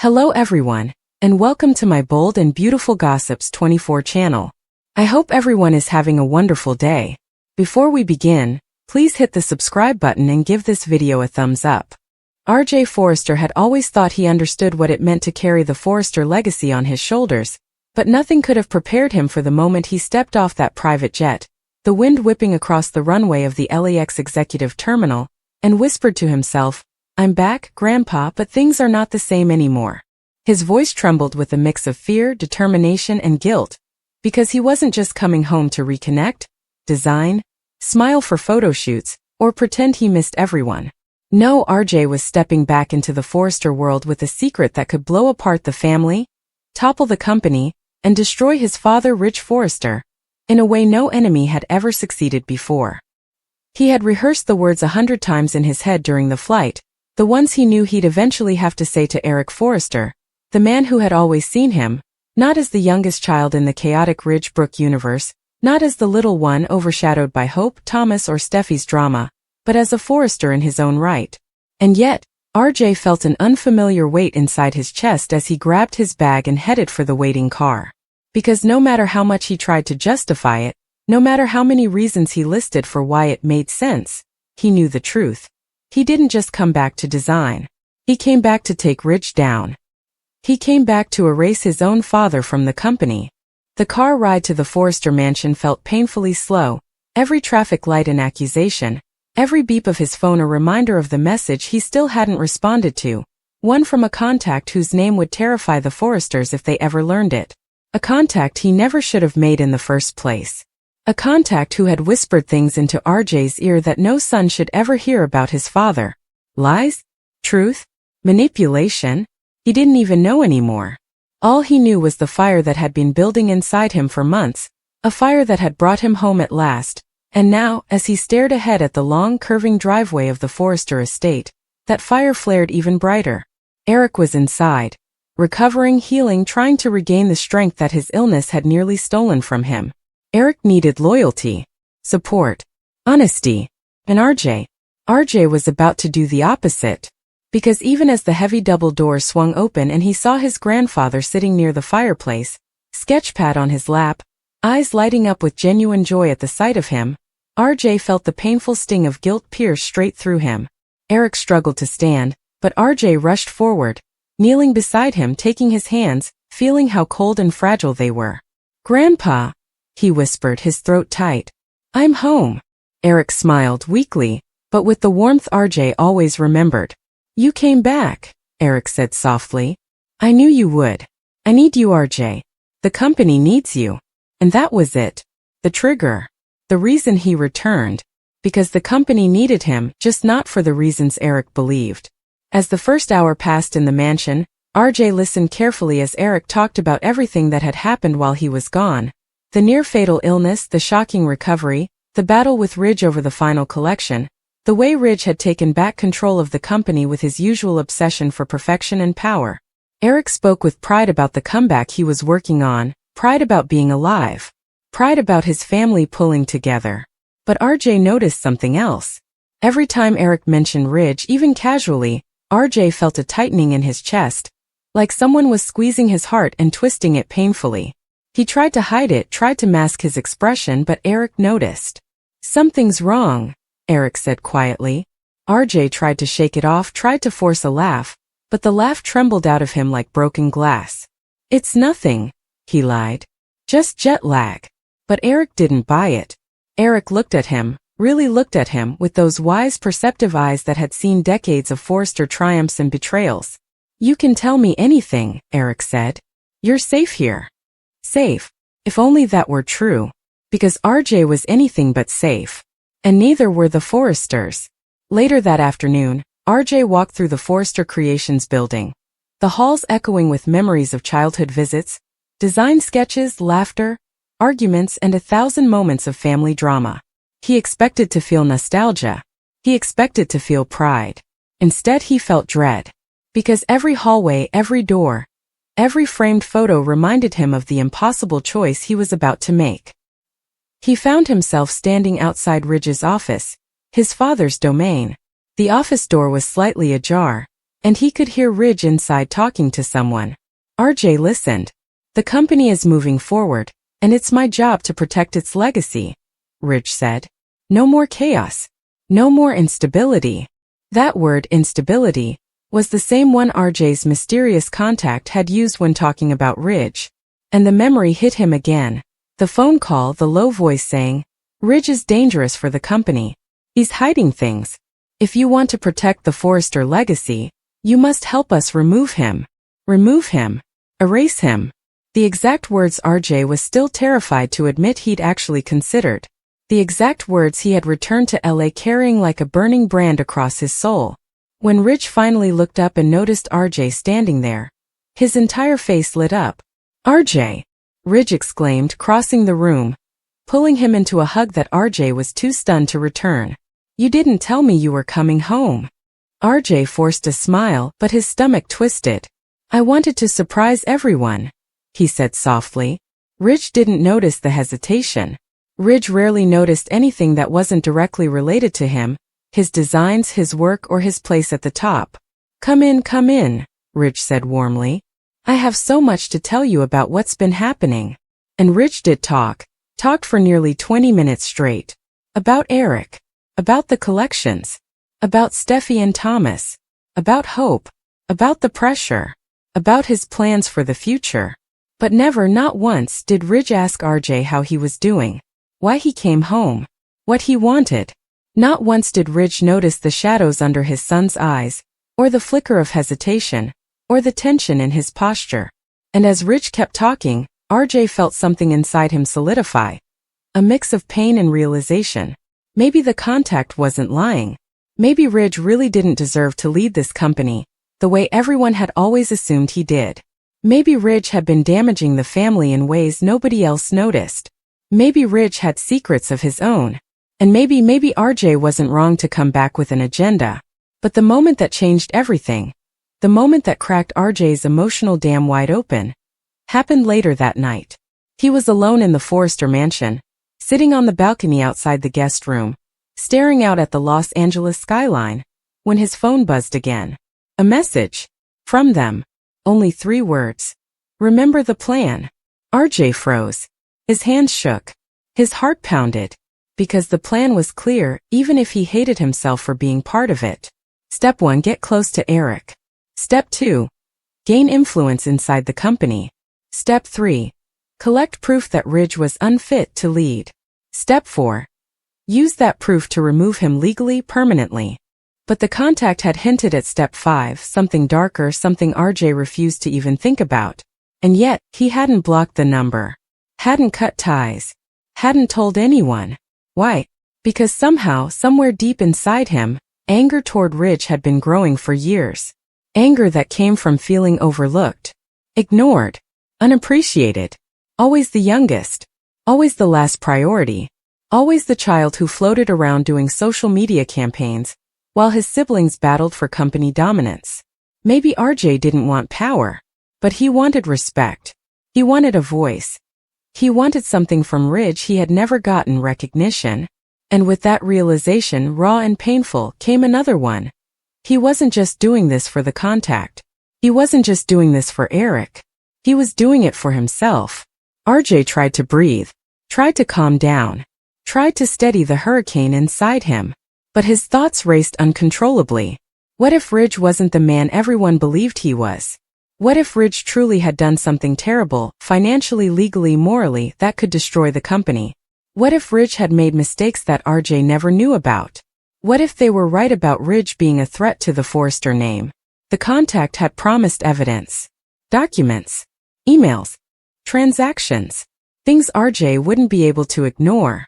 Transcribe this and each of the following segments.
Hello everyone, and welcome to my Bold and Beautiful Gossips 24 channel. I hope everyone is having a wonderful day. Before we begin, please hit the subscribe button and give this video a thumbs up. R.J. Forrester had always thought he understood what it meant to carry the Forrester legacy on his shoulders, but nothing could have prepared him for the moment he stepped off that private jet, the wind whipping across the runway of the LAX executive terminal, and whispered to himself, "I'm back, Grandpa, but things are not the same anymore." His voice trembled with a mix of fear, determination, and guilt, because he wasn't just coming home to reconnect, design, smile for photo shoots, or pretend he missed everyone. No, RJ was stepping back into the Forrester world with a secret that could blow apart the family, topple the company, and destroy his father, Rich Forrester, in a way no enemy had ever succeeded before. He had rehearsed the words 100 times in his head during the flight, the ones he knew he'd eventually have to say to Eric Forrester, the man who had always seen him, not as the youngest child in the chaotic Ridgebrook universe, not as the little one overshadowed by Hope, Thomas, or Steffi's drama, but as a Forrester in his own right. And yet, RJ felt an unfamiliar weight inside his chest as he grabbed his bag and headed for the waiting car. Because no matter how much he tried to justify it, no matter how many reasons he listed for why it made sense, he knew the truth. He didn't just come back to design. He came back to take Rich down. He came back to erase his own father from the company. The car ride to the Forrester mansion felt painfully slow, every traffic light an accusation, every beep of his phone a reminder of the message he still hadn't responded to, one from a contact whose name would terrify the Forresters if they ever learned it. A contact he never should have made in the first place. A contact who had whispered things into RJ's ear that no son should ever hear about his father. Lies? Truth? Manipulation? He didn't even know anymore. All he knew was the fire that had been building inside him for months, a fire that had brought him home at last, and now, as he stared ahead at the long, curving driveway of the Forrester estate, that fire flared even brighter. Eric was inside, recovering, healing, trying to regain the strength that his illness had nearly stolen from him. Eric needed loyalty, support, honesty, and RJ was about to do the opposite. Because even as the heavy double door swung open and he saw his grandfather sitting near the fireplace, sketchpad on his lap, eyes lighting up with genuine joy at the sight of him, RJ felt the painful sting of guilt pierce straight through him. Eric struggled to stand, but RJ rushed forward, kneeling beside him, taking his hands, feeling how cold and fragile they were. "Grandpa," he whispered, his throat tight. "I'm home." Eric smiled weakly, but with the warmth RJ always remembered. "You came back," Eric said softly. "I knew you would. I need you, RJ. The company needs you." And that was it. The trigger. The reason he returned. Because the company needed him, just not for the reasons Eric believed. As the first hour passed in the mansion, RJ listened carefully as Eric talked about everything that had happened while he was gone. The near-fatal illness, the shocking recovery, the battle with Ridge over the final collection, the way Ridge had taken back control of the company with his usual obsession for perfection and power. Eric spoke with pride about the comeback he was working on, pride about being alive, pride about his family pulling together. But RJ noticed something else. Every time Eric mentioned Ridge, even casually, RJ felt a tightening in his chest, like someone was squeezing his heart and twisting it painfully. He tried to hide it, tried to mask his expression, but Eric noticed. "Something's wrong," Eric said quietly. RJ tried to shake it off, tried to force a laugh, but the laugh trembled out of him like broken glass. "It's nothing," he lied. "Just jet lag." But Eric didn't buy it. Eric looked at him, really looked at him, with those wise, perceptive eyes that had seen decades of Forrester triumphs and betrayals. "You can tell me anything," Eric said. "You're safe here." Safe. If only that were true. Because RJ was anything but safe. And neither were the Forresters. Later that afternoon, RJ walked through the Forrester Creations building. The halls echoing with memories of childhood visits, design sketches, laughter, arguments, and 1,000 moments of family drama. He expected to feel nostalgia. He expected to feel pride. Instead he felt dread. Because every hallway, every door, every framed photo reminded him of the impossible choice he was about to make. He found himself standing outside Ridge's office, his father's domain. The office door was slightly ajar, and he could hear Ridge inside talking to someone. RJ listened. The company is moving forward, and it's my job to protect its legacy, Ridge said. No more chaos. No more instability. That word, instability, was the same one RJ's mysterious contact had used when talking about Ridge. And the memory hit him again. The phone call, the low voice saying, Ridge is dangerous for the company. He's hiding things. If you want to protect the Forrester legacy, you must help us remove him. Remove him. Erase him. The exact words RJ was still terrified to admit he'd actually considered. The exact words he had returned to LA carrying like a burning brand across his soul. When Ridge finally looked up and noticed RJ standing there, his entire face lit up. RJ! Ridge exclaimed, crossing the room, pulling him into a hug that RJ was too stunned to return. You didn't tell me you were coming home. RJ forced a smile, but his stomach twisted. I wanted to surprise everyone, he said softly. Ridge didn't notice the hesitation. Ridge rarely noticed anything that wasn't directly related to him, his designs, his work, or his place at the top. Come in, Ridge said warmly. I have so much to tell you about what's been happening. And Ridge did talked for nearly 20 minutes straight. About Eric. About the collections. About Steffi and Thomas. About hope. About the pressure. About his plans for the future. But never, not once, did Ridge ask RJ how he was doing. Why he came home. What he wanted. Not once did Ridge notice the shadows under his son's eyes, or the flicker of hesitation, or the tension in his posture. And as Ridge kept talking, RJ felt something inside him solidify. A mix of pain and realization. Maybe the contact wasn't lying. Maybe Ridge really didn't deserve to lead this company, the way everyone had always assumed he did. Maybe Ridge had been damaging the family in ways nobody else noticed. Maybe Ridge had secrets of his own. And maybe RJ wasn't wrong to come back with an agenda. But the moment that changed everything, the moment that cracked RJ's emotional dam wide open, happened later that night. He was alone in the Forrester mansion, sitting on the balcony outside the guest room, staring out at the Los Angeles skyline, when his phone buzzed again. A message. From them. Only 3 words. Remember the plan. RJ froze. His hands shook. His heart pounded. Because the plan was clear, even if he hated himself for being part of it. Step 1. Get close to Eric. Step 2. Gain influence inside the company. Step 3. Collect proof that Ridge was unfit to lead. Step 4. Use that proof to remove him legally, permanently. But the contact had hinted at Step 5, something darker, something RJ refused to even think about. And yet, he hadn't blocked the number. Hadn't cut ties. Hadn't told anyone. Why? Because somehow, somewhere deep inside him, anger toward Ridge had been growing for years. Anger that came from feeling overlooked. Ignored. Unappreciated. Always the youngest. Always the last priority. Always the child who floated around doing social media campaigns, while his siblings battled for company dominance. Maybe RJ didn't want power. But he wanted respect. He wanted a voice. He wanted something from Ridge he had never gotten: recognition. And with that realization, raw and painful, came another one. He wasn't just doing this for the contact. He wasn't just doing this for Eric. He was doing it for himself. RJ tried to breathe. Tried to calm down. Tried to steady the hurricane inside him. But his thoughts raced uncontrollably. What if Ridge wasn't the man everyone believed he was? What if Ridge truly had done something terrible, financially, legally, morally, that could destroy the company? What if Ridge had made mistakes that RJ never knew about? What if they were right about Ridge being a threat to the Forrester name? The contact had promised evidence. Documents. Emails. Transactions. Things RJ wouldn't be able to ignore.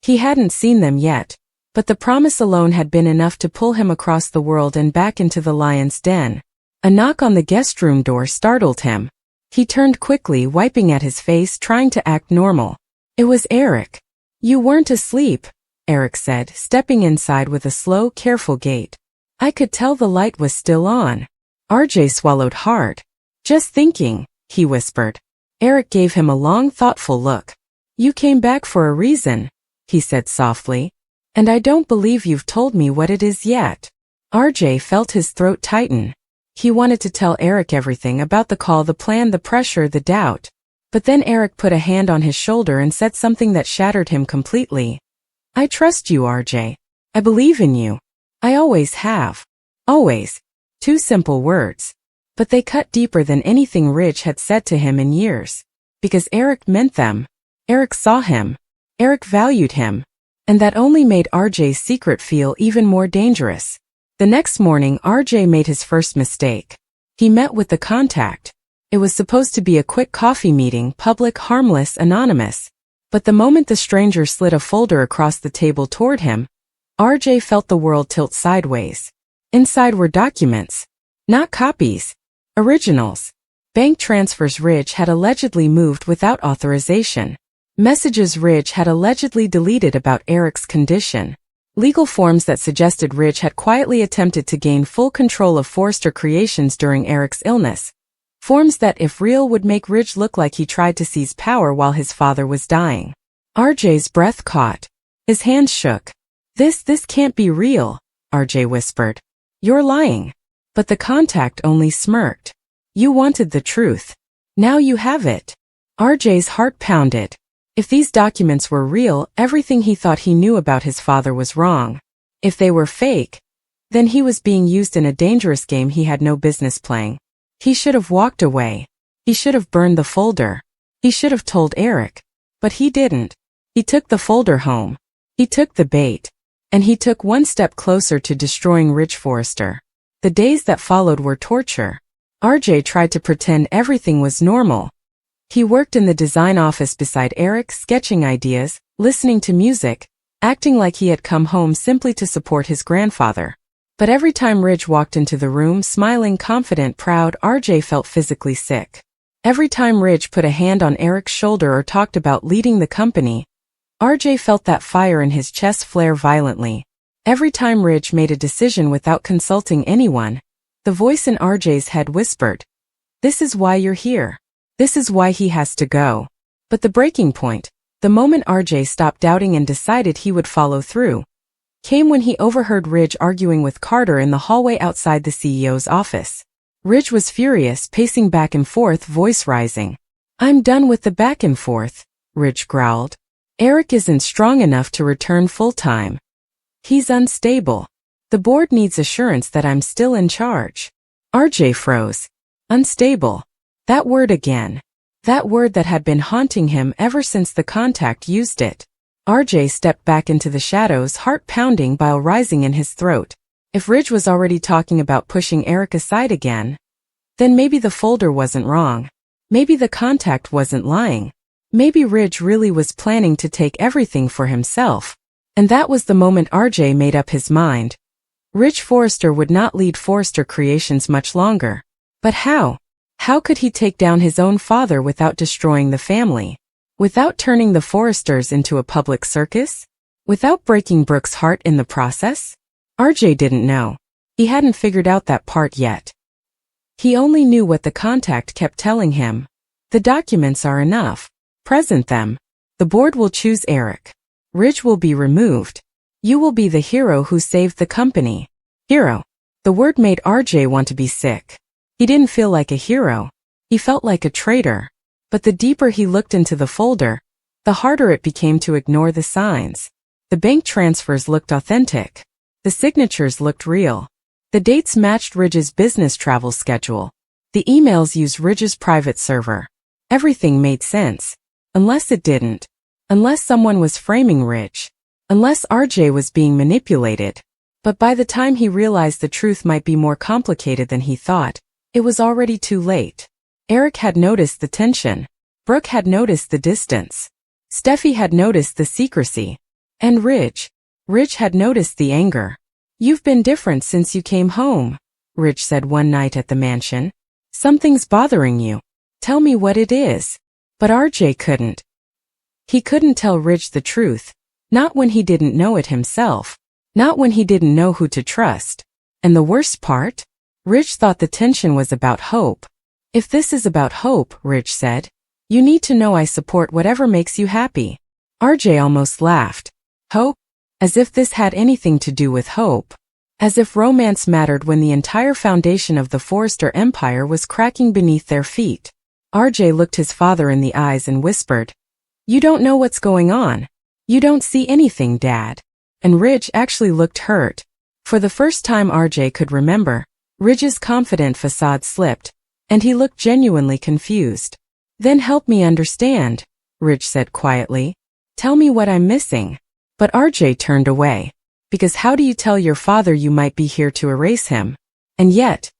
He hadn't seen them yet, but the promise alone had been enough to pull him across the world and back into the lion's den. A knock on the guest room door startled him. He turned quickly, wiping at his face, trying to act normal. It was Eric. You weren't asleep, Eric said, stepping inside with a slow, careful gait. I could tell the light was still on. RJ swallowed hard. Just thinking, he whispered. Eric gave him a long, thoughtful look. You came back for a reason, he said softly. And I don't believe you've told me what it is yet. RJ felt his throat tighten. He wanted to tell Eric everything about the call, the plan, the pressure, the doubt. But then Eric put a hand on his shoulder and said something that shattered him completely. I trust you, RJ. I believe in you. I always have. Always. 2 simple words. But they cut deeper than anything Ridge had said to him in years. Because Eric meant them. Eric saw him. Eric valued him. And that only made RJ's secret feel even more dangerous. The next morning, RJ made his first mistake. He met with the contact. It was supposed to be a quick coffee meeting, public, harmless, anonymous. But the moment the stranger slid a folder across the table toward him, RJ felt the world tilt sideways. Inside were documents. Not copies. Originals. Bank transfers Ridge had allegedly moved without authorization. Messages Ridge had allegedly deleted about Eric's condition. Legal forms that suggested Ridge had quietly attempted to gain full control of Forrester Creations during Eric's illness. Forms that, if real, would make Ridge look like he tried to seize power while his father was dying. RJ's breath caught. His hands shook. This can't be real, RJ whispered. You're lying. But the contact only smirked. You wanted the truth. Now you have it. RJ's heart pounded. If these documents were real, everything he thought he knew about his father was wrong. If they were fake, then he was being used in a dangerous game he had no business playing. He should have walked away. He should have burned the folder. He should have told Eric. But he didn't. He took the folder home. He took the bait. And he took one step closer to destroying Ridge Forrester. The days that followed were torture. RJ tried to pretend everything was normal. He worked in the design office beside Eric, sketching ideas, listening to music, acting like he had come home simply to support his grandfather. But every time Ridge walked into the room smiling, confident, proud, RJ felt physically sick. Every time Ridge put a hand on Eric's shoulder or talked about leading the company, RJ felt that fire in his chest flare violently. Every time Ridge made a decision without consulting anyone, the voice in RJ's head whispered, "This is why you're here. This is why he has to go." But the breaking point, the moment RJ stopped doubting and decided he would follow through, came when he overheard Ridge arguing with Carter in the hallway outside the CEO's office. Ridge was furious, pacing back and forth, voice rising. "I'm done with the back and forth," Ridge growled. "Eric isn't strong enough to return full-time. He's unstable. The board needs assurance that I'm still in charge." RJ froze. Unstable. That word again. That word that had been haunting him ever since the contact used it. RJ stepped back into the shadows, heart pounding, bile rising in his throat. If Ridge was already talking about pushing Eric aside again, then maybe the folder wasn't wrong. Maybe the contact wasn't lying. Maybe Ridge really was planning to take everything for himself. And that was the moment RJ made up his mind. Ridge Forrester would not lead Forrester Creations much longer. But how? How could he take down his own father without destroying the family? Without turning the Forresters into a public circus? Without breaking Brooke's heart in the process? RJ didn't know. He hadn't figured out that part yet. He only knew what the contact kept telling him. The documents are enough. Present them. The board will choose Eric. Ridge will be removed. You will be the hero who saved the company. Hero. The word made RJ want to be sick. He didn't feel like a hero. He felt like a traitor. But the deeper he looked into the folder, the harder it became to ignore the signs. The bank transfers looked authentic. The signatures looked real. The dates matched Ridge's business travel schedule. The emails used Ridge's private server. Everything made sense. Unless it didn't. Unless someone was framing Ridge. Unless RJ was being manipulated. But by the time he realized the truth might be more complicated than he thought, it was already too late. Eric had noticed the tension. Brooke had noticed the distance. Steffi had noticed the secrecy. And Ridge had noticed the anger. "You've been different since you came home," Ridge said one night at the mansion. "Something's bothering you. Tell me what it is." But RJ couldn't. He couldn't tell Ridge the truth. Not when he didn't know it himself. Not when he didn't know who to trust. And the worst part? Ridge thought the tension was about hope. "If this is about hope," Ridge said, "you need to know I support whatever makes you happy." RJ almost laughed. Hope? As if this had anything to do with hope. As if romance mattered when the entire foundation of the Forrester empire was cracking beneath their feet. RJ looked his father in the eyes and whispered, "You don't know what's going on. You don't see anything, Dad." And Ridge actually looked hurt. For the first time RJ could remember, Ridge's confident facade slipped, and he looked genuinely confused. "Then help me understand," Ridge said quietly. "Tell me what I'm missing." But RJ turned away. Because how do you tell your father you might be here to erase him? And yet,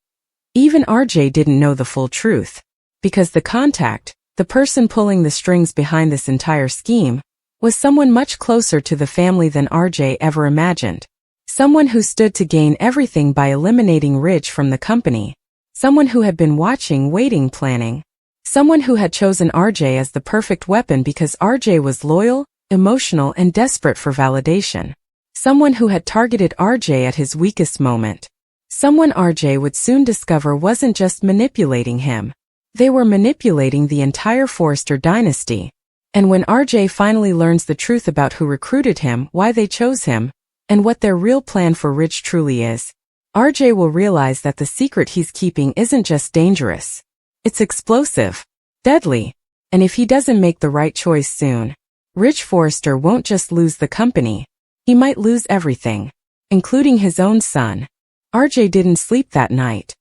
even RJ didn't know the full truth. Because the contact, the person pulling the strings behind this entire scheme, was someone much closer to the family than RJ ever imagined. Someone who stood to gain everything by eliminating Ridge from the company. Someone who had been watching, waiting, planning. Someone who had chosen RJ as the perfect weapon because RJ was loyal, emotional, and desperate for validation. Someone who had targeted RJ at his weakest moment. Someone RJ would soon discover wasn't just manipulating him. They were manipulating the entire Forrester dynasty. And when RJ finally learns the truth about who recruited him, why they chose him, and what their real plan for Ridge truly is, RJ will realize that the secret he's keeping isn't just dangerous. It's explosive, deadly, and if he doesn't make the right choice soon, Ridge Forrester won't just lose the company. He might lose everything, including his own son. RJ didn't sleep that night.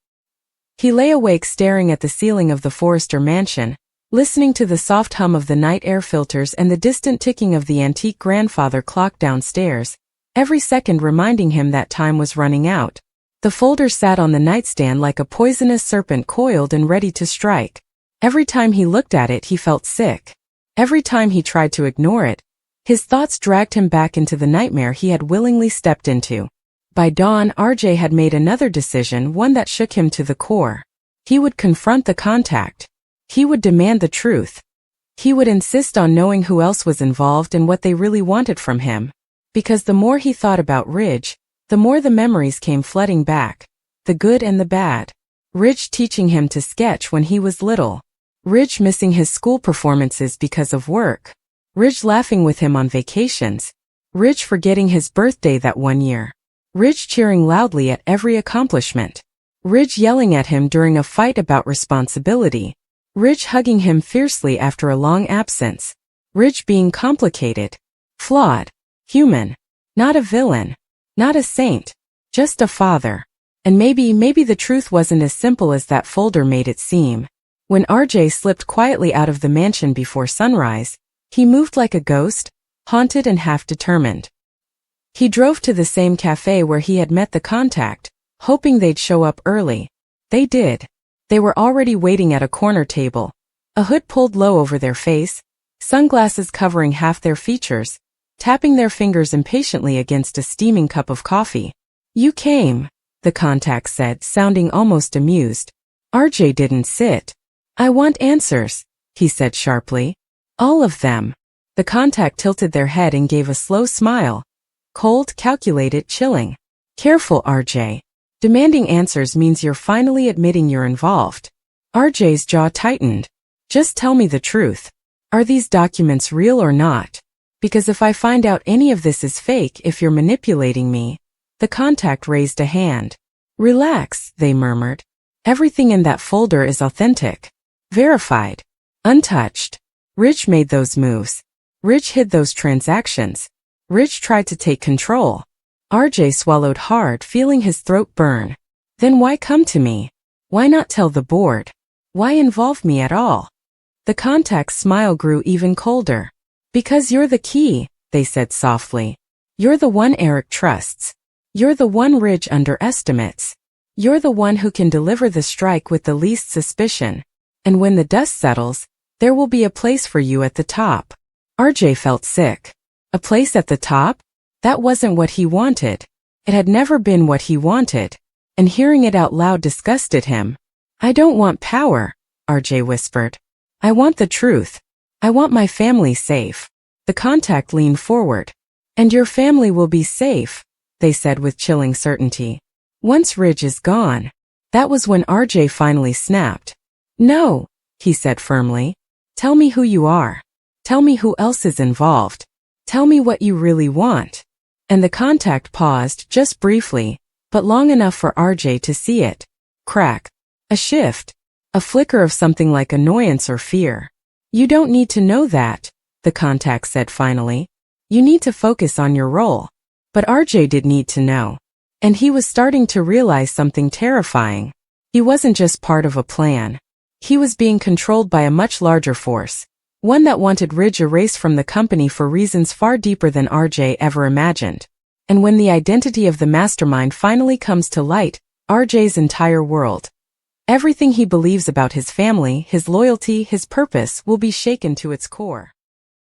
He lay awake staring at the ceiling of the Forrester mansion, listening to the soft hum of the night air filters and the distant ticking of the antique grandfather clock downstairs, every second reminding him that time was running out. The folder sat on the nightstand like a poisonous serpent coiled and ready to strike. Every time he looked at it he felt sick. Every time he tried to ignore it, his thoughts dragged him back into the nightmare he had willingly stepped into. By dawn, RJ had made another decision, one that shook him to the core. He would confront the contact. He would demand the truth. He would insist on knowing who else was involved and what they really wanted from him. Because the more he thought about Ridge, the more the memories came flooding back. The good and the bad. Ridge teaching him to sketch when he was little. Ridge missing his school performances because of work. Ridge laughing with him on vacations. Ridge forgetting his birthday that one year. Ridge cheering loudly at every accomplishment. Ridge yelling at him during a fight about responsibility. Ridge hugging him fiercely after a long absence. Ridge being complicated, flawed, human, not a villain, not a saint, just a father. And maybe the truth wasn't as simple as that folder made it seem. When RJ slipped quietly out of the mansion before sunrise, he moved like a ghost, haunted and half-determined. He drove to the same cafe where he had met the contact, hoping they'd show up early. They did. They were already waiting at a corner table, a hood pulled low over their face, sunglasses covering half their features, tapping their fingers impatiently against a steaming cup of coffee. "You came," the contact said, sounding almost amused. RJ didn't sit. "I want answers," he said sharply. "All of them." The contact tilted their head and gave a slow smile. Cold, calculated, chilling. "Careful, RJ. Demanding answers means you're finally admitting you're involved." RJ's jaw tightened. "Just tell me the truth. Are these documents real or not? Because if I find out any of this is fake, if you're manipulating me..." The contact raised a hand. "Relax," they murmured. "Everything in that folder is authentic. Verified. Untouched. Ridge made those moves. Ridge hid those transactions. Ridge tried to take control." RJ swallowed hard, feeling his throat burn. "Then why come to me? Why not tell the board? Why involve me at all?" The contact's smile grew even colder. "Because you're the key," they said softly. "You're the one Eric trusts. You're the one Ridge underestimates. You're the one who can deliver the strike with the least suspicion. And when the dust settles, there will be a place for you at the top." RJ felt sick. A place at the top? That wasn't what he wanted. It had never been what he wanted. And hearing it out loud disgusted him. "I don't want power," RJ whispered. "I want the truth. I want my family safe." The contact leaned forward. "And your family will be safe," they said with chilling certainty. "Once Ridge is gone." That was when RJ finally snapped. "No," he said firmly. "Tell me who you are. Tell me who else is involved. Tell me what you really want." And the contact paused just briefly, but long enough for RJ to see it. Crack. A shift. A flicker of something like annoyance or fear. You don't need to know that, the contact said finally. You need to focus on your role. But RJ did need to know. And he was starting to realize something terrifying. He wasn't just part of a plan. He was being controlled by a much larger force. One that wanted Ridge erased from the company for reasons far deeper than RJ ever imagined. And when the identity of the mastermind finally comes to light, RJ's entire world, everything he believes about his family, his loyalty, his purpose, will be shaken to its core.